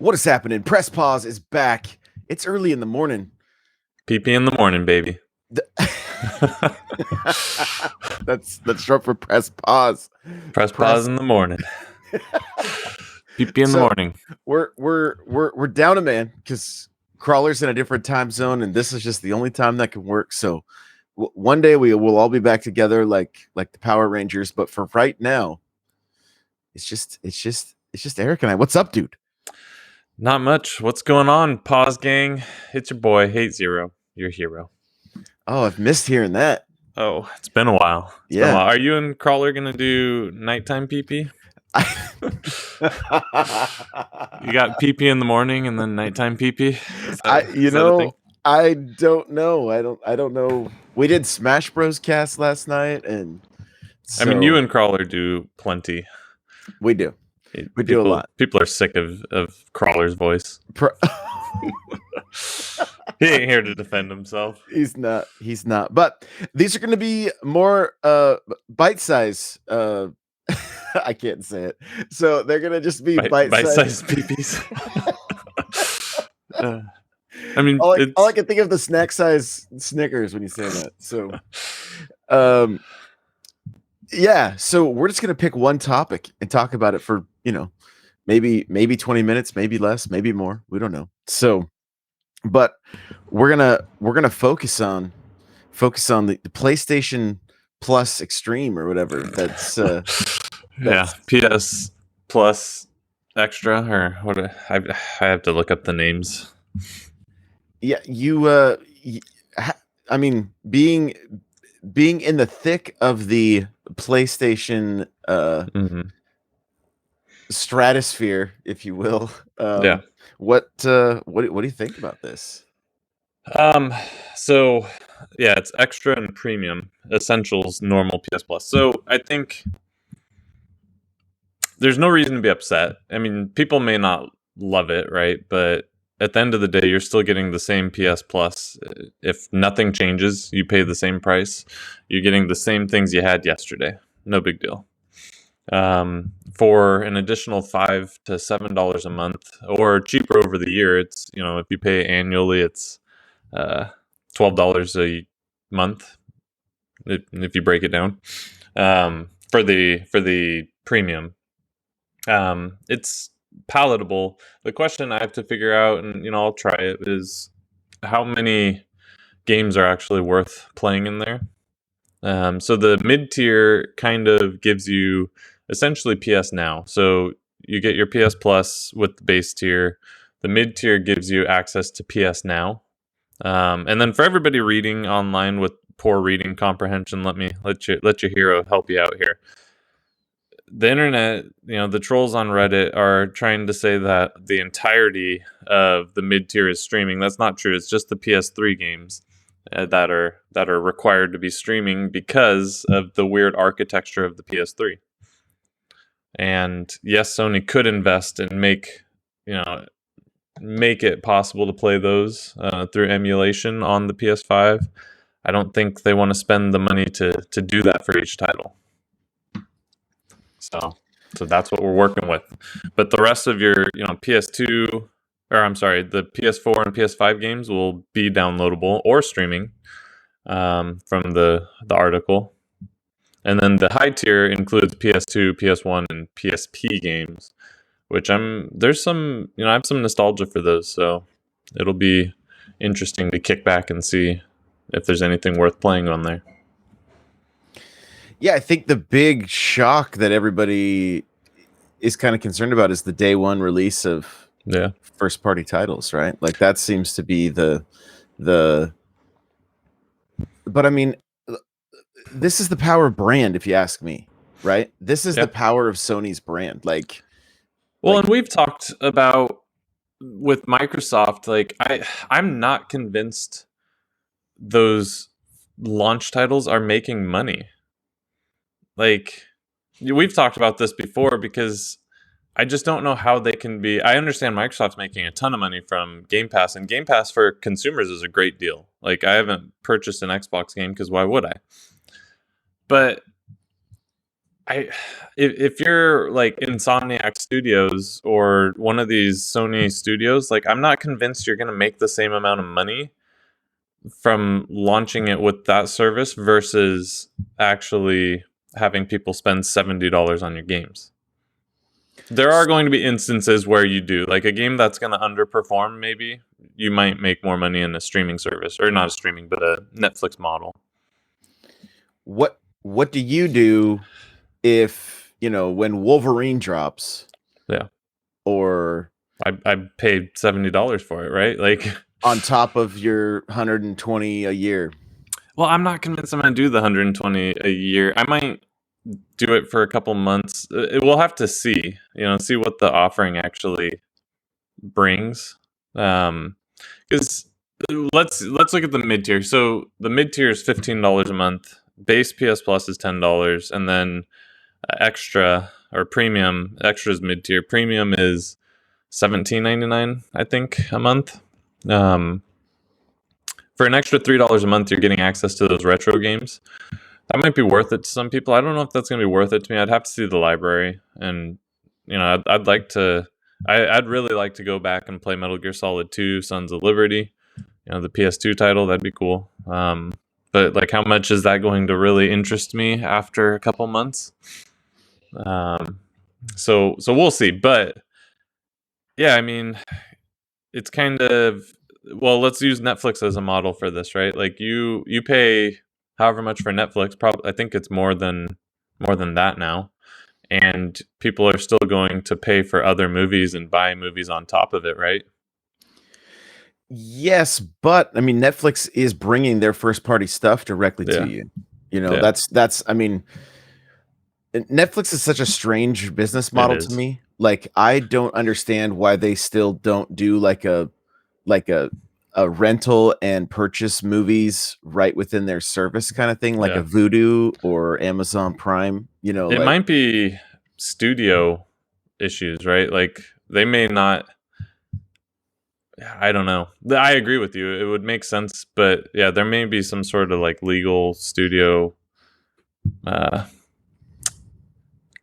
What is happening? Press Pause is back. It's early in the morning. PP in the morning, baby. That's short for Press Pause. Press pause in the morning. PP in the morning. We're down a man because Crawler's in a different time zone, and this is just the only time that can work. So one day we will all be back together like the Power Rangers. But for right now, it's just Eric and I. What's up, dude? Not much. What's going on, Pause Gang? It's your boy, Hate Zero, your hero. Oh, I've missed hearing that. Oh, it's been a while. Been a while. Are you and Crawler gonna do nighttime PP? You got PP in the morning and then nighttime PP? I don't know. I don't know. We did Smash Bros. Cast last night, and so, I mean, you and Crawler do plenty. We do. We do a lot. People are sick of Crawler's voice. He ain't here to defend himself. He's not. But these are going to be more bite-size. I can't say it. So they're going to just be bite-sized peepees. I mean, all I can think of the snack size Snickers when you say that. So, yeah. So we're just going to pick one topic and talk about it for, maybe 20 minutes, maybe less, maybe more. We don't know. So, but we're gonna focus on the PlayStation Plus Extreme or whatever. That's PS Plus Extra or what? I have to look up the names. Yeah, I mean, being in the thick of the PlayStation stratosphere, if you will. What do you think about this? So yeah, it's extra and premium, essentials, normal, PS Plus. So I think there's no reason to be upset. I mean, people may not love it, right? But at the end of the day, you're still getting the same PS Plus. If nothing changes, you pay the same price. You're getting the same things you had yesterday. No big deal. For an additional $5 to $7 a month, or cheaper over the year, it's if you pay annually, it's $12 a month if you break it down. For the premium, it's palatable. The question I have to figure out, and I'll try it, is how many games are actually worth playing in there. So the mid-tier kind of gives you essentially PS Now. So you get your PS Plus with the base tier. The mid-tier gives you access to PS Now. And then for everybody reading online with poor reading comprehension, let your hero help you out here. The internet, the trolls on Reddit are trying to say that the entirety of the mid-tier is streaming. That's not true. It's just the PS3 games that are required to be streaming because of the weird architecture of the PS3. And yes, Sony could invest and make it possible to play those through emulation on the PS5. I don't think they want to spend the money to do that for each title. So that's what we're working with. But the rest of your PS2, or I'm sorry, the PS4 and PS5 games will be downloadable or streaming from the article. And then the high tier includes PS2, PS1, and PSP games, which I have some nostalgia for those, so it'll be interesting to kick back and see if there's anything worth playing on there. Yeah, I think the big shock that everybody is kind of concerned about is the day one release of first party titles, right? Like that seems to be the but I mean, this is the power of brand, if you ask me, right? This is the power of Sony's brand. And we've talked about with Microsoft, I'm not convinced those launch titles are making money. We've talked about this before because I just don't know how they can be. I understand Microsoft's making a ton of money from GamePass, and GamePass for consumers is a great deal. I haven't purchased an Xbox game because why would I? But I if you're like Insomniac Studios or one of these Sony studios, like I'm not convinced you're going to make the same amount of money from launching it with that service versus actually having people spend $70 on your games. There are going to be instances where you do, like a game that's going to underperform, maybe you might make more money in a streaming service, or not a streaming, but a Netflix model. What do you do if, when Wolverine drops, Yeah. or I paid $70 for it, right? Like, on top of your 120 a year? well, I'm not convinced I'm going to do the 120 a year. I might do it for a couple months. We'll have to see, see what the offering actually brings. Because let's look at the mid tier. So the mid tier is $15 a month. Base PS Plus is $10, and then extra or premium. Extra is mid tier. Premium is $17.99, I think, a month. For an extra $3 a month, you're getting access to those retro games. That might be worth it to some people. I don't know if that's going to be worth it to me. I'd have to see the library, and I'd like to. I'd really like to go back and play Metal Gear Solid 2, Sons of Liberty. The PS2 title, that'd be cool. But like, how much is that going to really interest me after a couple months? So we'll see. But yeah, I mean, it's kind of, well, let's use Netflix as a model for this, right? Like you pay however much for Netflix. Probably, I think it's more than that now, and people are still going to pay for other movies and buy movies on top of it, right? Yes, but I mean, Netflix is bringing their first party stuff directly to Yeah. you. Yeah. That's I mean, Netflix is such a strange business It model to is. me. Like, I don't understand why they still don't do like a rental and purchase movies right within their service kind of thing, like a Yeah. Vudu or Amazon Prime. It Like, might be studio issues, right? Like they may not. I don't know. I agree with you. It would make sense, but yeah, there may be some sort of like legal studio uh,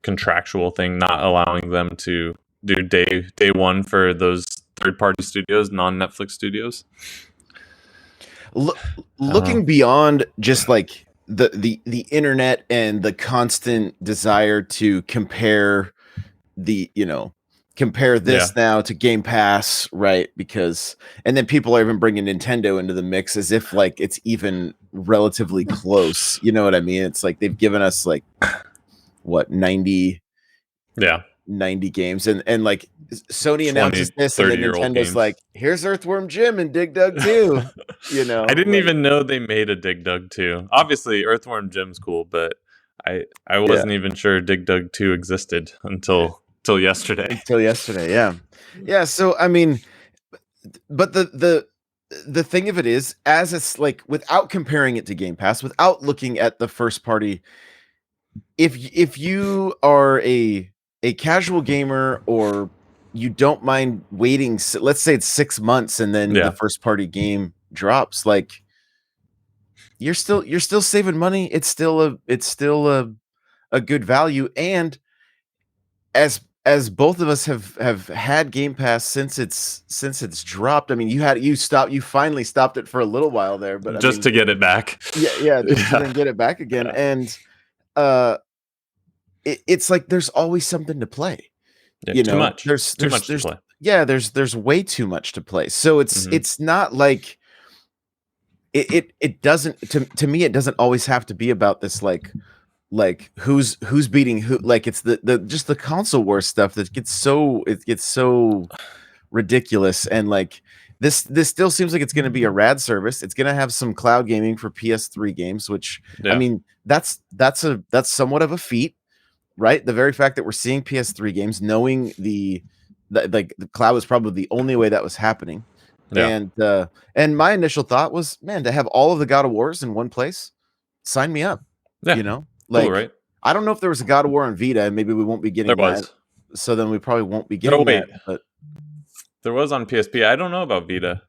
contractual thing not allowing them to do day one for those third party studios, non Netflix studios. look, Uh, looking beyond just like the internet and the constant desire to the compare yeah, this now to Game Pass, right? Because, and then people are even bringing Nintendo into the mix as if like it's even relatively close. You know what I mean? It's like they've given us like what, yeah, 90 games, and like Sony 20, announces this, and then 30-year-old Nintendo's games. like, here's Earthworm Jim and Dig Dug 2. I didn't Like, even know they made a Dig Dug 2. Obviously, Earthworm Jim's cool, but I yeah, wasn't even sure Dig Dug 2 existed until yesterday. until yesterday. Yeah. Yeah. So I mean, but the thing of it is, as it's like, without comparing it to Game Pass, without looking at the first party, if you are a casual gamer, or you don't mind waiting, let's say it's 6 months, and then the Yeah, first party game drops, like, you're still saving money. It's still a good value. And as both of us have had Game Pass since it's dropped. I mean, you finally stopped it for a little while there, but I just mean, to get it back. yeah, just to Yeah, then get it back again. yeah, And uh it's like there's always something to play. yeah. Too much, There's too there's much to there's play. yeah, there's way too much to play. So it's Hmm. it's not like it doesn't, to me, it doesn't always have to be about this, like who's beating who. Like, it's the just the console war stuff that gets so ridiculous. And like, this still seems like it's going to be a rad service. It's going to have some cloud gaming for PS3 games, which, I Yeah, mean, that's somewhat of a feat, right? The very fact that we're seeing PS3 games, knowing like the cloud was probably the only way that was happening. yeah, And my initial thought was, man, to have all of the God of Wars in one place, sign me up. yeah. Cool, Like, right? I don't know if there was a God of War on Vita, and maybe we won't be There getting that. was. So then we probably won't be Oh getting that. wait, But there was on PSP. I don't know about Vita.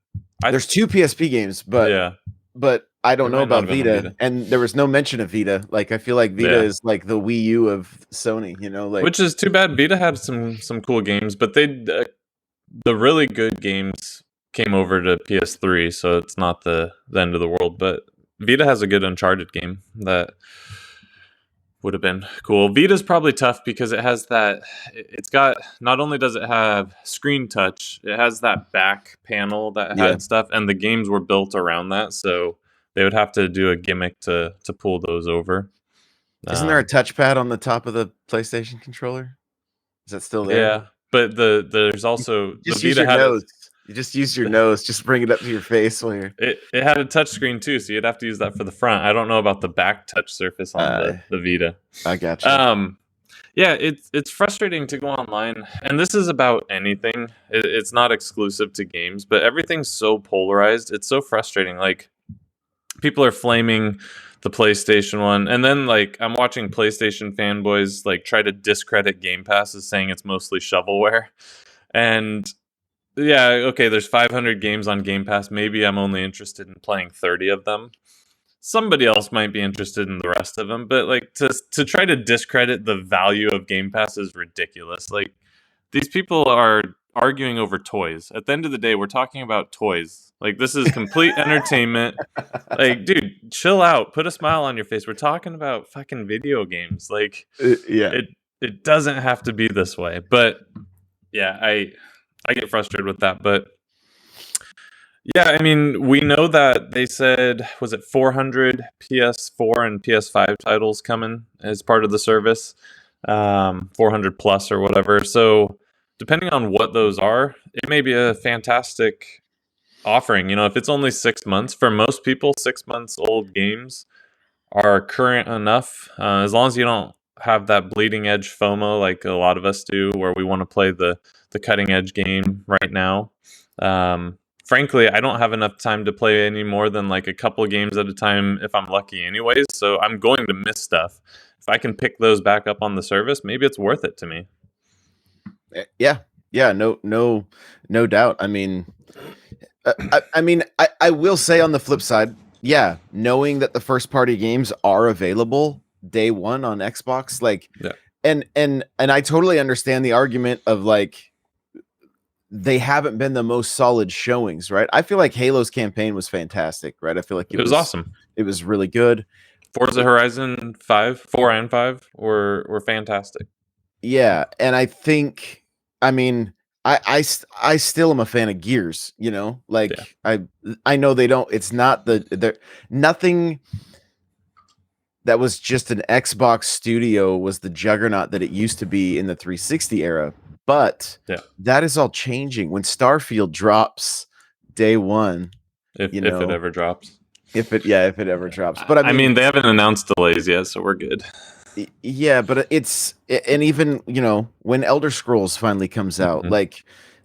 I there's two PSP games, but Yeah, but I It don't know might not about have been the Vita, Vita. and there was no mention of Vita. Like, I feel like Vita Yeah. is like the Wii U of Sony, you know, like Which is too bad. Vita had some cool games, but the really good games came over to PS3, so it's not the end of the world. But Vita has a good Uncharted game that would have been cool. Vita's probably tough because it has that. It's got, not only does it have screen touch, it has that back panel that yeah. had stuff, and the games were built around that. So they would have to do a gimmick to pull those over. Isn't there a Um, touchpad on the top of the PlayStation controller? Is that still there? yeah, but there's also the Just use Vita your had a nose. You just use your nose. Just bring it up to your face while you're. it had a touch screen too, so you'd have to use that for the front. I don't know about the back touch surface on Uh, the Vita. I gotcha. Um, yeah, it's frustrating to go online, and this is about anything. It's not exclusive to games, but everything's so polarized. It's so frustrating. Like, people are flaming the PlayStation one, and then like I'm watching PlayStation fanboys like try to discredit Game Pass as saying it's mostly shovelware. And yeah, okay, there's 500 games on Game Pass. Maybe I'm only interested in playing 30 of them. Somebody else might be interested in the rest of them, but like to try to discredit the value of Game Pass is ridiculous. Like, these people are arguing over toys. At the end of the day, we're talking about toys. Like, this is complete entertainment. Like, dude, chill out. Put a smile on your face. We're talking about fucking video games. Like, Yeah. it doesn't have to be this way. But yeah, I get frustrated with that. But yeah, I mean, we know that they said, was it 400 PS4 and PS5 titles coming as part of the service, 400 plus or whatever. So depending on what those are, it may be a fantastic offering. You know, if it's only 6 months, for most people, 6 months old games are current enough, as long as you don't have that bleeding edge FOMO like a lot of us do, where we want to play the cutting edge game right now. Frankly, I don't have enough time to play any more than like a couple of games at a time if I'm lucky, anyways. So I'm going to miss stuff. If I can pick those back up on the service, maybe it's worth it to me. Yeah. Yeah. No doubt. I mean, I will say on the flip side, yeah, knowing that the first party games are available day one on Xbox, like, Yeah. and I totally understand the argument of like they haven't been the most solid showings, right? I feel like Halo's campaign was fantastic, right? I feel like It was awesome. it was really good. Forza Horizon 5, 4 and 5 were fantastic. Yeah, and I think, I mean, I still am a fan of Gears, you know? Yeah. Like, I know they don't, it's not the nothing that was just an Xbox studio was the juggernaut that it used to be in the 360 era, but Yeah. that is all changing. When Starfield drops day one, If you it know, ever drops. if it ever drops. But I I mean, mean, they haven't announced delays yet, so we're good. yeah, but and even, you know, when Elder Scrolls finally comes out, Mhm.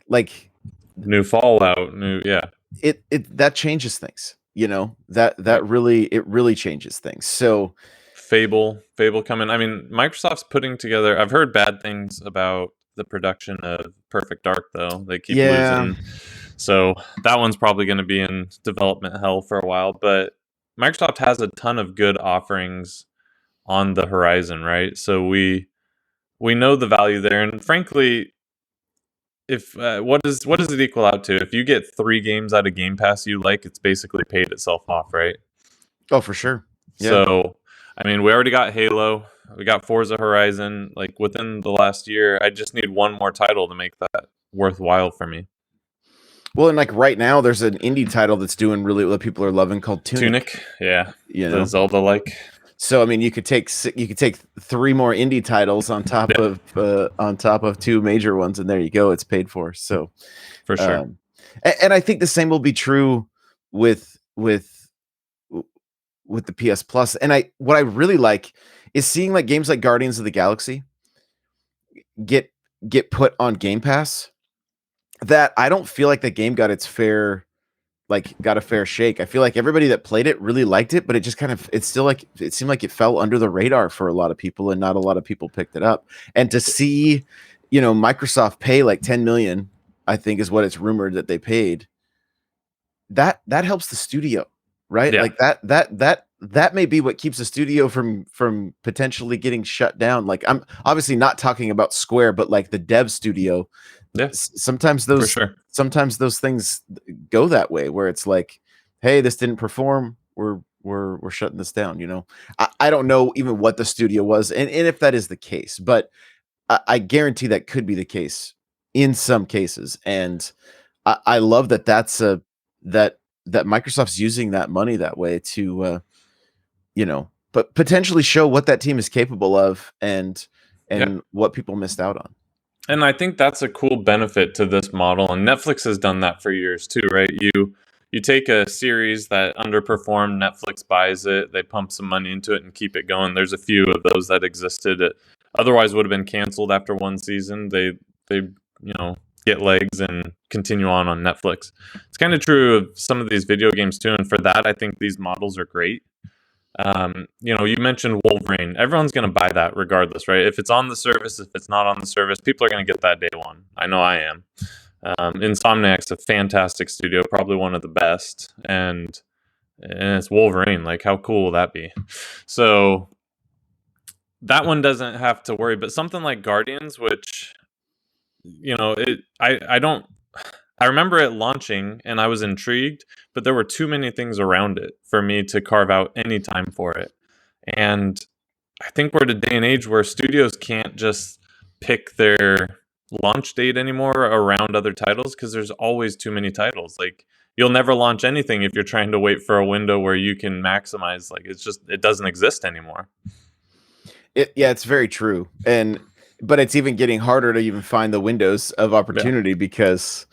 like New Fallout, yeah. it that changes things, you know, that really, it really changes things. So Fable coming. I mean, Microsoft's putting together. I've heard bad things about the production of Perfect Dark, though. They keep yeah, losing, so that one's probably going to be in development hell for a while. But Microsoft has a ton of good offerings on the horizon, right? So we know the value there, and frankly, if what does it equal out to? If you get 3 games out of Game Pass you like, it's basically paid itself off, right? oh for sure, yeah. So, I mean, we already got Halo, we got Forza Horizon. Like, within the last year, I just need one more title to make that worthwhile for me. Well, and like right now, there's an indie title that's doing really what people are loving called Tunic. Yeah, You the know, Zelda like. so I mean, you could take 3 more indie titles Yeah, on top of 2 major ones, and there you go. It's paid for. So, for sure. um, and I think the same will be true with with the PS Plus. And what I really like is seeing like games like Guardians of the Galaxy get put on Game Pass. That I don't feel like the game got got a fair shake. I feel like everybody that played it really liked it, but it just kind of, it's still like, it seemed like it fell under the radar for a lot of people, and not a lot of people picked it up. And to see, you know, Microsoft pay like 10 million, I think is what it's rumored that they paid. That helps the studio, right? Yeah. Like that may be what keeps a studio from potentially getting shut down. Like I'm obviously not talking about Square, but like the dev studio. Yeah, Sometimes for those sure. things go that way, where it's like, hey, this didn't perform. We're shutting this down. I don't know even what the studio was, and if that is the case, but I guarantee that could be the case in some cases, and I love that that that Microsoft's using that money that way to but potentially show what that team is capable of, Yeah. and what people missed out on. And I think that's a cool benefit to this model, and Netflix has done that for years too, right? You take a series that underperformed, Netflix buys it, they pump some money into it and keep it going. There's a few of those that existed. It otherwise would have been canceled after one season. They get legs and continue on Netflix. It's kind of true of some of these video games too, and for that, I think these models are great. You mentioned Wolverine. Everyone's going to buy that regardless, right? If it's on the service, if it's not on the service, people are going to get that day one. I know I am. Insomniac's a fantastic studio, probably one of the best, and it's Wolverine. Like, how cool will that be? So that one doesn't have to worry. But something like Guardians, which I don't. I remember it launching and I was intrigued, but there were too many things around it for me to carve out any time for it. And I think we're at a day and age where studios can't just pick their launch date anymore around other titles because there's always too many titles. Like, you'll never launch anything if you're trying to wait for a window where you can maximize. Like, it doesn't exist anymore. Yeah, it's very true, but it's even getting harder to even find the windows of Yeah. opportunity because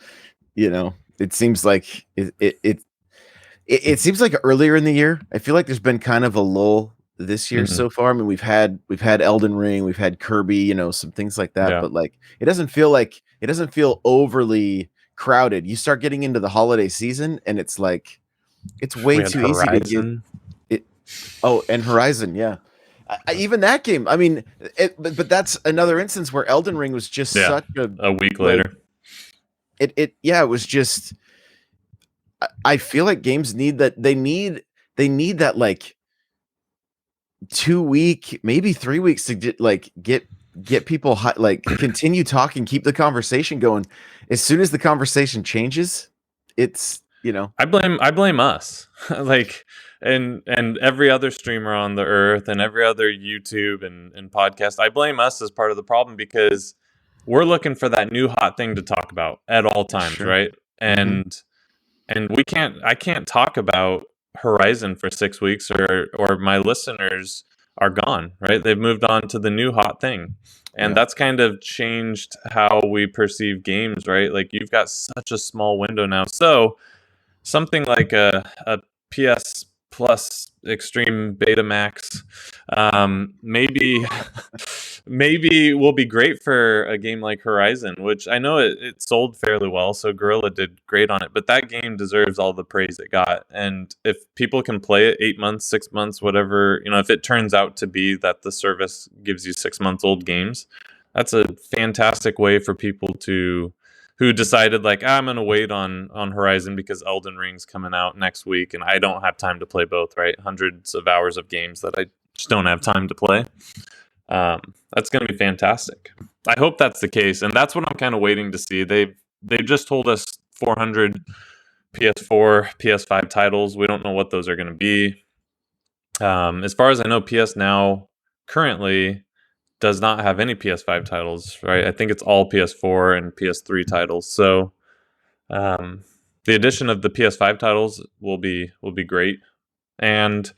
it seems like it seems like earlier in the year. I feel like there's been kind of a lull this year Hmm. so far. I mean, we've had Elden Ring, we've had Kirby, some things like that, Yeah. but like it doesn't feel overly crowded. You start getting into the holiday season, and it's like it's way We had too easy to get Horizon. it. Oh, and Horizon, yeah. Even that game. I mean, but that's another instance where Elden Ring was just Yeah. such a A week like later. it was just. I feel like games need that. They need that like 2 week, maybe 3 weeks to get people like continue talking, keep the conversation going. As soon as the conversation changes, it's I blame us. Like, and every other streamer on the earth and every other YouTube and podcast. I blame us as part of the problem because we're looking for that new hot thing to talk about at all times, sure. right? Hmm. And I can't talk about Horizon for 6 weeks or my listeners are gone, right? They've moved on to the new hot thing. And Yeah. that's kind of changed how we perceive games, right? Like, you've got such a small window now. So something like a PS Plus Extreme Beta Max, maybe maybe will be great for a game like Horizon, which I know it sold fairly well. So Gorilla did great on it, but that game deserves all the praise it got. And if people can play it 8 months, 6 months, whatever, if it turns out to be that the service gives you 6 months old games, that's a fantastic way for people to who decided like, I'm gonna wait on Horizon because Elden Ring's coming out next week and I don't have time to play both, right? Hundreds of hours of games that I just don't have time to play. That's gonna be fantastic. I hope that's the case, and that's what I'm kind of waiting to see. They've just told us 400 PS4, PS5 titles. We don't know what those are going to be. As far as I know, PS Now currently does not have any PS5 titles, right? I think it's all PS4 and PS3 titles. So um, the addition of the PS5 titles will be great. And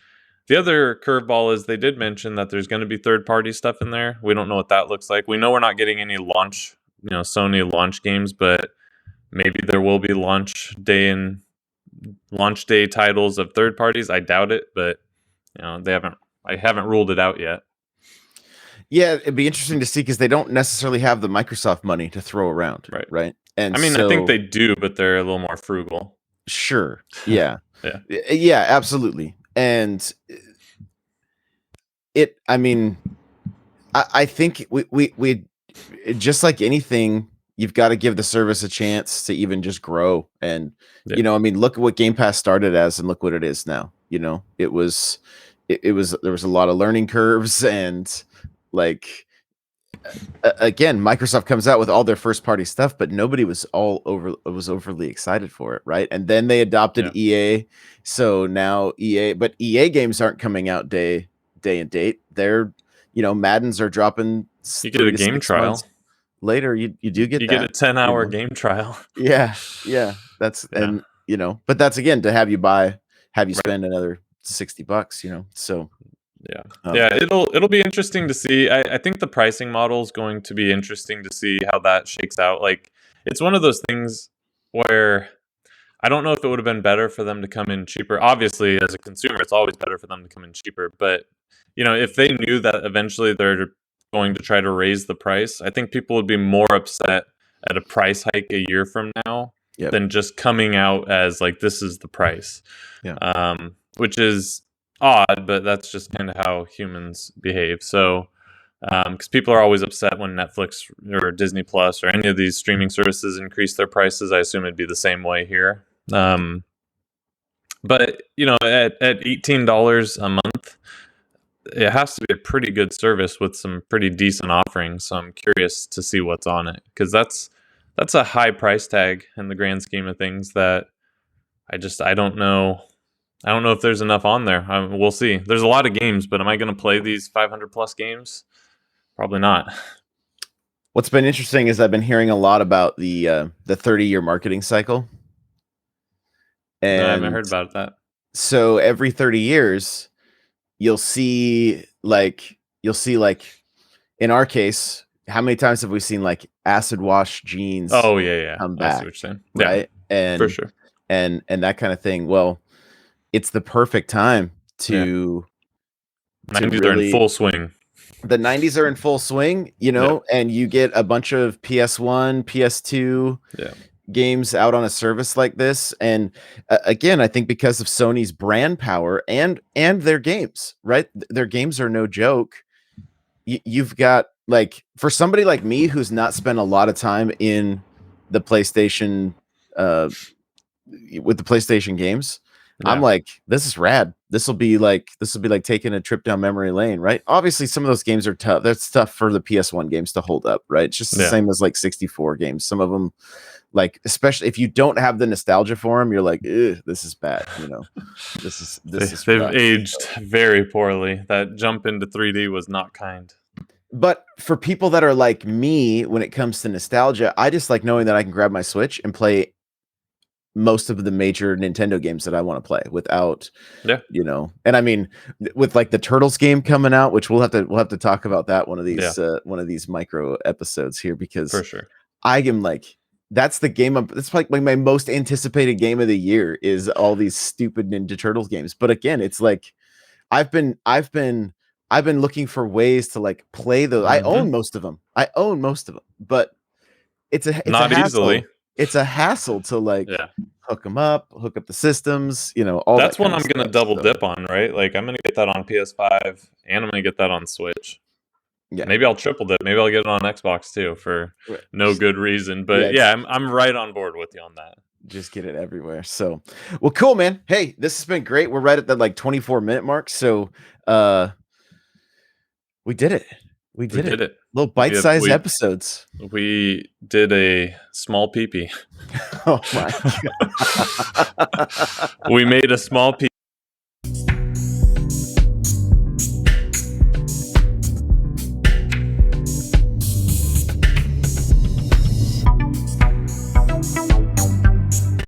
the other curveball is they did mention that there's going to be third-party stuff in there. We don't know what that looks like. We know we're not getting any Sony launch games, but maybe there will be launch day titles of third parties. I doubt it, but they haven't. I haven't ruled it out yet. Yeah, it'd be interesting to see because they don't necessarily have the Microsoft money to throw around, Right. right? I And mean, I think so, they do, but they're a little more frugal. sure, yeah, Yeah. yeah, absolutely. And I mean, I think we just like anything, you've got to give the service a chance to even just grow. And Yeah. I mean, look at what Game Pass started as, and look what it is now. It was there was a lot of learning curves, and like again, Microsoft comes out with all their first party stuff, but nobody was overly excited for it, right? And then they adopted Yeah. EA, so now but EA games aren't coming out day and date. They're Maddens are dropping You get 3 a to game 6 months trial. later. You do get You get a that, 10-hour game trial. yeah, yeah. That's Yeah. and but that's again to have you Right. spend another $60, so Yeah. um, Yeah, it'll be interesting to see. I think the pricing model is going to be interesting to see how that shakes out. Like, it's one of those things where I don't know if it would have been better for them to come in cheaper. Obviously, as a consumer, it's always better for them to come in cheaper. But if they knew that eventually they're going to try to raise the price, I think people would be more upset at a price hike a year from now yep, than just coming out as like this is the price, yeah. which is odd, but that's just kind of how humans behave. So because people are always upset when Netflix or Disney Plus or any of these streaming services increase their prices. I assume it'd be the same way here. But at $18 a month, it has to be a pretty good service with some pretty decent offerings. So I'm curious to see what's on it because that's a high price tag in the grand scheme of things. That I don't know. I don't know if there's enough on there. We'll see. There's a lot of games, but am I going to play these 500 plus games? Probably not. What's been interesting is I've been hearing a lot about the 30-year marketing cycle. No, I haven't And heard about that. so every 30 years, you'll see like in our case, how many times have we seen like acid wash jeans Oh yeah. come I see back, what you're saying. Yeah, right? for And sure. that kind of thing. Well, it's the perfect time Yeah, to 90s are in really full swing. the 90s are in full swing, Yeah, and you get a bunch of PS1, PS2 yeah, games out on a service like this. And again, I think because of Sony's brand power and their games, right? Their games are no joke. You've got, like, for somebody like me who's not spent a lot of time in the PlayStation uh with the PlayStation games, I'm yeah, like, this is rad. This will be like taking a trip down memory lane, right? Obviously, some of those games are tough. That's tough for the PS1 games to hold up, right? It's just the yeah. same as like 64 games. Some of them, like, especially if you don't have the nostalgia for them, you're like, this is bad. This is They've rough. aged very poorly. That jump into 3D was not kind. But for people that are like me, when it comes to nostalgia, I just like knowing that I can grab my Switch and play most of the major Nintendo games that I want to play without, Yeah, and I mean, with like the Turtles game coming out, which we'll have to talk about that yeah, one of these micro episodes here, for because sure. I am like, that's the game that's like my most anticipated game of the year is all these stupid Ninja Turtles games. But again, it's like I've been looking for ways to like play those. I Hmm. own most of them. But it's a Not easily. hassle. It's a hassle to like Yeah, hook up the systems, all that that's one kind I'm of gonna stuff. double So dip on, right? Like I'm gonna get that on PS5, and I'm gonna get that on Switch. yeah, Maybe I'll triple dip. Maybe I'll get it on Xbox too for right. no good reason. Yeah, But yeah, I'm right on board with you on that. just get it everywhere. So, well, cool, man. Hey, this has been great. We're right at that like 24-minute mark. So, uh, we did it. We We did it. did it. Little We have bite-sized episodes. we did a small peepee. Oh my We made a small